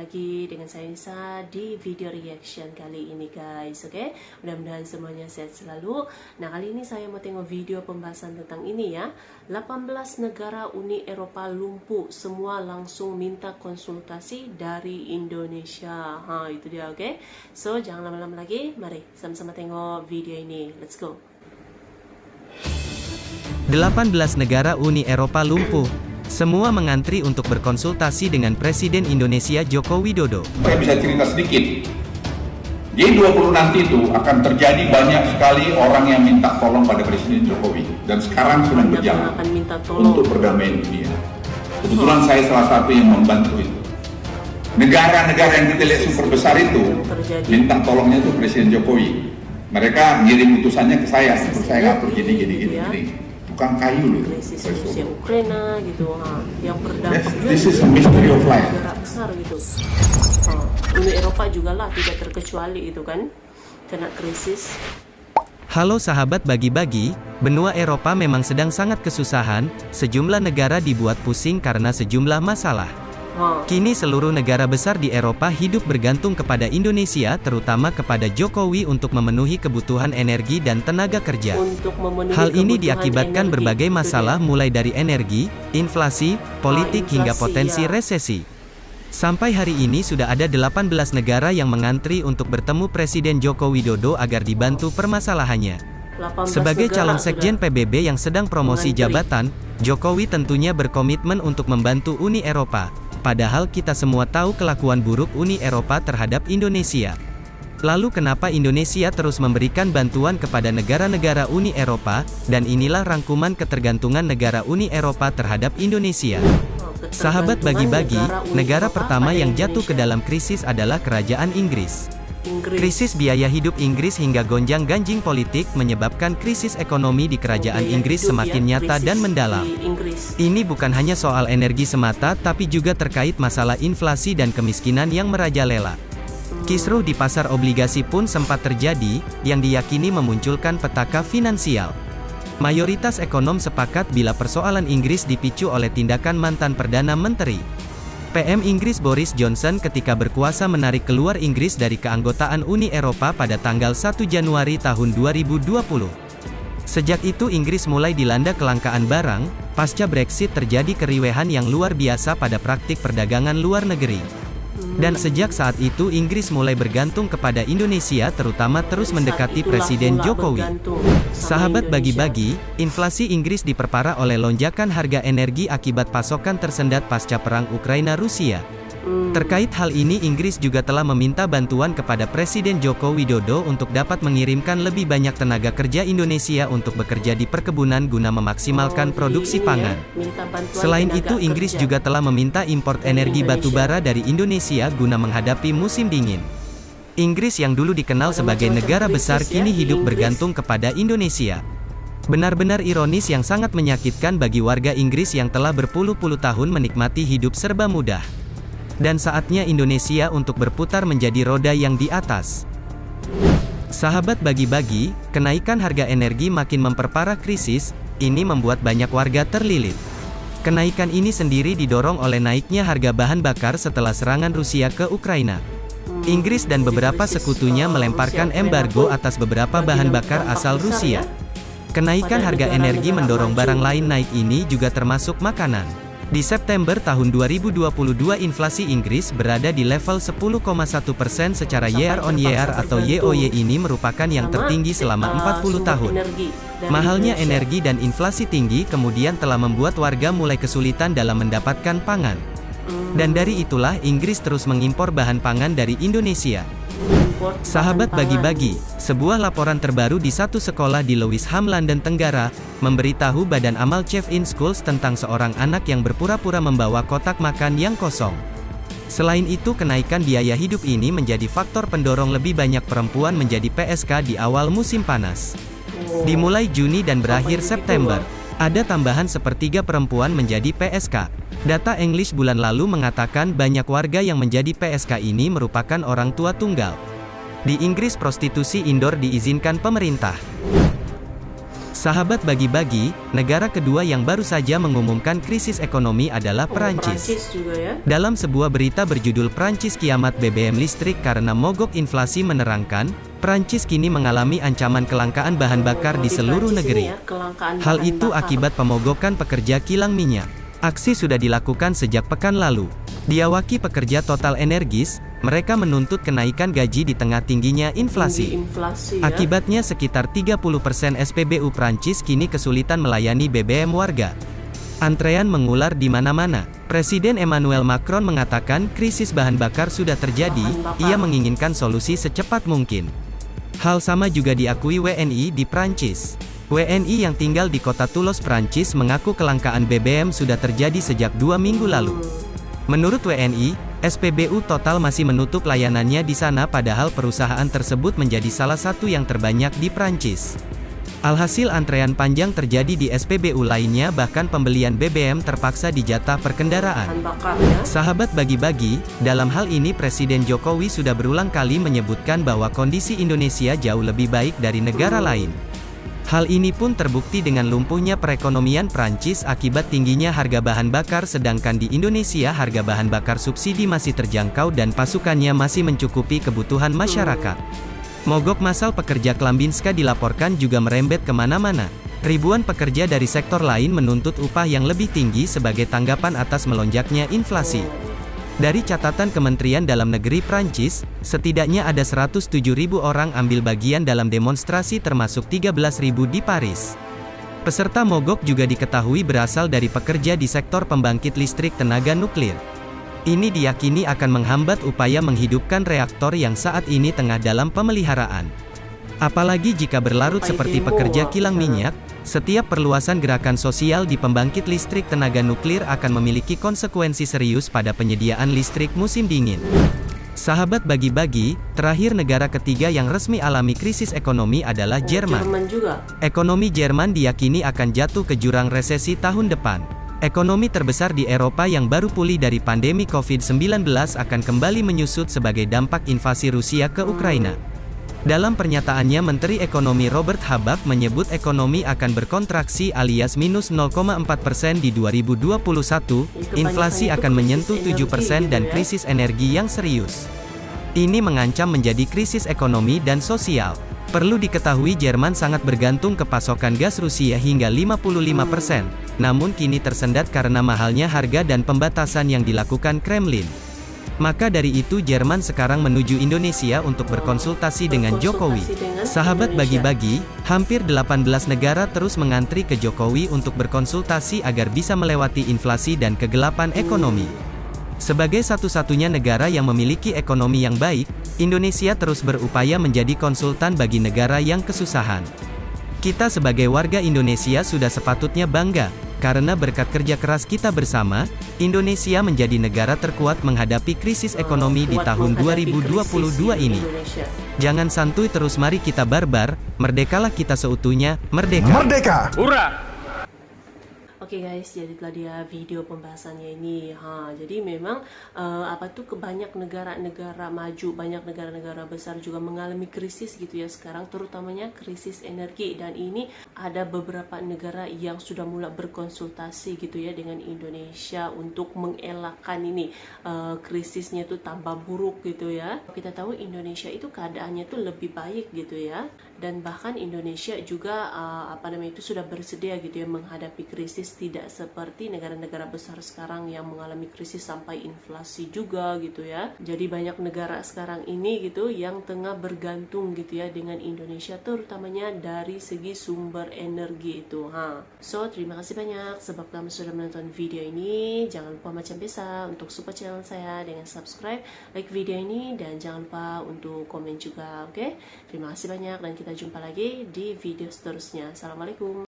lagi dengan saya Nisa di video reaction kali ini guys. Oke, mudah-mudahan semuanya sehat selalu. Nah, kali ini saya mau tengok video pembahasan tentang ini ya. 18 negara Uni Eropa lumpuh, semua langsung minta konsultasi dari Indonesia. Itu dia. Oke, so jangan lama-lama lagi, mari sama-sama tengok video ini. Let's go. 18 negara Uni Eropa lumpuh. Semua mengantri untuk berkonsultasi dengan Presiden Indonesia Joko Widodo. Saya bisa cerita sedikit. G20 nanti itu akan terjadi banyak sekali orang yang minta tolong pada Presiden Jokowi. Dan sekarang sedang berjalan untuk perdamaian dunia. Kebetulan saya salah satu yang membantu itu. Negara-negara yang kita lihat super besar itu minta tolongnya itu Presiden Jokowi. Mereka ngirim utusannya ke saya, untuk saya ngatur gini. Bukan kayu loh. Krisis Rusia Ukraina gitu, yang berdampak This is a mystery of life. Besar gitu. Uni Eropa juga lah tidak terkecuali itu kan, kena krisis. Halo sahabat bagi-bagi, benua Eropa memang sedang sangat kesusahan, sejumlah negara dibuat pusing karena sejumlah masalah. Kini seluruh negara besar di Eropa hidup bergantung kepada Indonesia, terutama kepada Jokowi untuk memenuhi kebutuhan energi dan tenaga kerja. Hal ini diakibatkan berbagai masalah mulai dari energi, inflasi, politik hingga potensi resesi. Sampai hari ini sudah ada 18 negara yang mengantri untuk bertemu Presiden Joko Widodo agar dibantu permasalahannya. Sebagai calon sekjen PBB yang sedang promosi jabatan, Jokowi tentunya berkomitmen untuk membantu Uni Eropa. Padahal kita semua tahu kelakuan buruk Uni Eropa terhadap Indonesia. Lalu kenapa Indonesia terus memberikan bantuan kepada negara-negara Uni Eropa, dan inilah rangkuman ketergantungan negara Uni Eropa terhadap Indonesia. Sahabat bagi-bagi, negara pertama yang jatuh ke dalam krisis adalah Kerajaan Inggris. Krisis biaya hidup Inggris hingga gonjang-ganjing politik menyebabkan krisis ekonomi di Kerajaan Inggris semakin nyata dan mendalam. Ini bukan hanya soal energi semata, tapi juga terkait masalah inflasi dan kemiskinan yang merajalela. Kisruh di pasar obligasi pun sempat terjadi, yang diyakini memunculkan petaka finansial. Mayoritas ekonom sepakat bila persoalan Inggris dipicu oleh tindakan mantan Perdana Menteri PM Inggris Boris Johnson ketika berkuasa menarik keluar Inggris dari keanggotaan Uni Eropa pada tanggal 1 Januari tahun 2020. Sejak itu Inggris mulai dilanda kelangkaan barang, pasca Brexit terjadi keriuhan yang luar biasa pada praktik perdagangan luar negeri. Dan sejak saat itu Inggris mulai bergantung kepada Indonesia, terutama terus mendekati Presiden Jokowi. Sahabat bagi-bagi, inflasi Inggris diperparah oleh lonjakan harga energi akibat pasokan tersendat pasca perang Ukraina-Rusia. Terkait hal ini Inggris juga telah meminta bantuan kepada Presiden Joko Widodo untuk dapat mengirimkan lebih banyak tenaga kerja Indonesia untuk bekerja di perkebunan guna memaksimalkan produksi pangan. Selain itu Inggris juga telah meminta impor energi batubara dari Indonesia guna menghadapi musim dingin. Inggris yang dulu dikenal sebagai negara besar kini hidup bergantung kepada Indonesia. Benar-benar ironis yang sangat menyakitkan bagi warga Inggris yang telah berpuluh-puluh tahun menikmati hidup serba mudah. Dan saatnya Indonesia untuk berputar menjadi roda yang di atas. Sahabat bagi-bagi, kenaikan harga energi makin memperparah krisis, ini membuat banyak warga terlilit. Kenaikan ini sendiri didorong oleh naiknya harga bahan bakar setelah serangan Rusia ke Ukraina. Inggris dan beberapa sekutunya melemparkan embargo atas beberapa bahan bakar asal Rusia. Kenaikan harga energi mendorong barang lain naik, ini juga termasuk makanan. Di September tahun 2022 inflasi Inggris berada di level 10,1% secara year on year atau YOY, ini merupakan yang tertinggi selama 40 tahun. Mahalnya energi dan inflasi tinggi kemudian telah membuat warga mulai kesulitan dalam mendapatkan pangan. Dan dari itulah Inggris terus mengimpor bahan pangan dari Indonesia. Sahabat bagi-bagi, sebuah laporan terbaru di satu sekolah di Lewisham, London Tenggara, memberitahu Badan Amal Chief in Schools tentang seorang anak yang berpura-pura membawa kotak makan yang kosong. Selain itu kenaikan biaya hidup ini menjadi faktor pendorong lebih banyak perempuan menjadi PSK di awal musim panas. Dimulai Juni dan berakhir September, ada tambahan sepertiga perempuan menjadi PSK. Data English bulan lalu mengatakan banyak warga yang menjadi PSK ini merupakan orang tua tunggal. Di Inggris prostitusi indoor diizinkan pemerintah. Sahabat bagi-bagi, negara kedua yang baru saja mengumumkan krisis ekonomi adalah Perancis. Perancis juga ya. Dalam sebuah berita berjudul Prancis Kiamat BBM Listrik Karena Mogok Inflasi menerangkan, Prancis kini mengalami ancaman kelangkaan bahan bakar di seluruh Perancis negeri. ini ya, kelangkaan Hal bahan itu bakar. akibat pemogokan pekerja kilang minyak. Aksi sudah dilakukan sejak pekan lalu. Diawaki pekerja Total Energies, mereka menuntut kenaikan gaji di tengah tingginya inflasi. Tinggi inflasi ya. Akibatnya sekitar 30% SPBU Prancis kini kesulitan melayani BBM warga. Antrean mengular di mana-mana. Presiden Emmanuel Macron mengatakan krisis bahan bakar sudah terjadi, ia menginginkan solusi secepat mungkin. Hal sama juga diakui WNI di Prancis. WNI yang tinggal di kota Toulouse, Prancis mengaku kelangkaan BBM sudah terjadi sejak 2 minggu lalu. Menurut WNI, SPBU Total masih menutup layanannya di sana padahal perusahaan tersebut menjadi salah satu yang terbanyak di Prancis. Alhasil antrean panjang terjadi di SPBU lainnya, bahkan pembelian BBM terpaksa dijatah per kendaraan. Bahan bakar ya. Sahabat bagi-bagi, dalam hal ini Presiden Jokowi sudah berulang kali menyebutkan bahwa kondisi Indonesia jauh lebih baik dari negara lain. Hal ini pun terbukti dengan lumpuhnya perekonomian Prancis akibat tingginya harga bahan bakar, sedangkan di Indonesia harga bahan bakar subsidi masih terjangkau dan pasukannya masih mencukupi kebutuhan masyarakat. Mogok massal pekerja Klambinska dilaporkan juga merembet kemana-mana. Ribuan pekerja dari sektor lain menuntut upah yang lebih tinggi sebagai tanggapan atas melonjaknya inflasi. Dari catatan Kementerian Dalam Negeri Prancis, setidaknya ada 107.000 orang ambil bagian dalam demonstrasi termasuk 13.000 di Paris. Peserta mogok juga diketahui berasal dari pekerja di sektor pembangkit listrik tenaga nuklir. Ini diyakini akan menghambat upaya menghidupkan reaktor yang saat ini tengah dalam pemeliharaan. Apalagi jika berlarut seperti pekerja kilang minyak, setiap perluasan gerakan sosial di pembangkit listrik tenaga nuklir akan memiliki konsekuensi serius pada penyediaan listrik musim dingin. Sahabat bagi-bagi, terakhir negara ketiga yang resmi alami krisis ekonomi adalah Jerman. Jerman juga. Ekonomi Jerman diyakini akan jatuh ke jurang resesi tahun depan. Ekonomi terbesar di Eropa yang baru pulih dari pandemi COVID-19 akan kembali menyusut sebagai dampak invasi Rusia ke Ukraina. Dalam pernyataannya, Menteri Ekonomi Robert Habeck menyebut ekonomi akan berkontraksi alias minus 0,4% di 2021, inflasi akan menyentuh 7% dan krisis energi yang serius. Ini mengancam menjadi krisis ekonomi dan sosial. Perlu diketahui Jerman sangat bergantung ke pasokan gas Rusia hingga 55%, namun kini tersendat karena mahalnya harga dan pembatasan yang dilakukan Kremlin. Maka dari itu Jerman sekarang menuju Indonesia untuk berkonsultasi dengan Jokowi. Sahabat bagi-bagi, hampir 18 negara terus mengantri ke Jokowi untuk berkonsultasi agar bisa melewati inflasi dan kegelapan ekonomi. Sebagai satu-satunya negara yang memiliki ekonomi yang baik, Indonesia terus berupaya menjadi konsultan bagi negara yang kesusahan. Kita sebagai warga Indonesia sudah sepatutnya bangga, karena berkat kerja keras kita bersama, Indonesia menjadi negara terkuat menghadapi krisis ekonomi di tahun 2022 ini. Jangan santuy terus, mari kita barbar, merdekalah kita seutuhnya, merdeka! Merdeka! Hurra! Oke guys, jadi telah dia video pembahasannya ini. Jadi memang banyak negara-negara maju, banyak negara-negara besar juga mengalami krisis gitu ya sekarang, terutamanya krisis energi. Dan ini ada beberapa negara yang sudah mulai berkonsultasi gitu ya dengan Indonesia untuk mengelakkan ini krisisnya itu tambah buruk gitu ya. Kita tahu Indonesia itu keadaannya itu lebih baik gitu ya, dan bahkan Indonesia juga itu sudah bersedia gitu ya menghadapi krisis, tidak seperti negara-negara besar sekarang yang mengalami krisis sampai inflasi juga gitu ya. Jadi banyak negara sekarang ini gitu yang tengah bergantung gitu ya dengan Indonesia, terutamanya dari segi sumber energi itu. So terima kasih banyak sebab kamu sudah menonton video ini. Jangan lupa macam biasa untuk support channel saya dengan subscribe, like video ini, dan jangan lupa untuk komen juga. Oke? Terima kasih banyak dan kita jumpa lagi di video seterusnya. Assalamualaikum.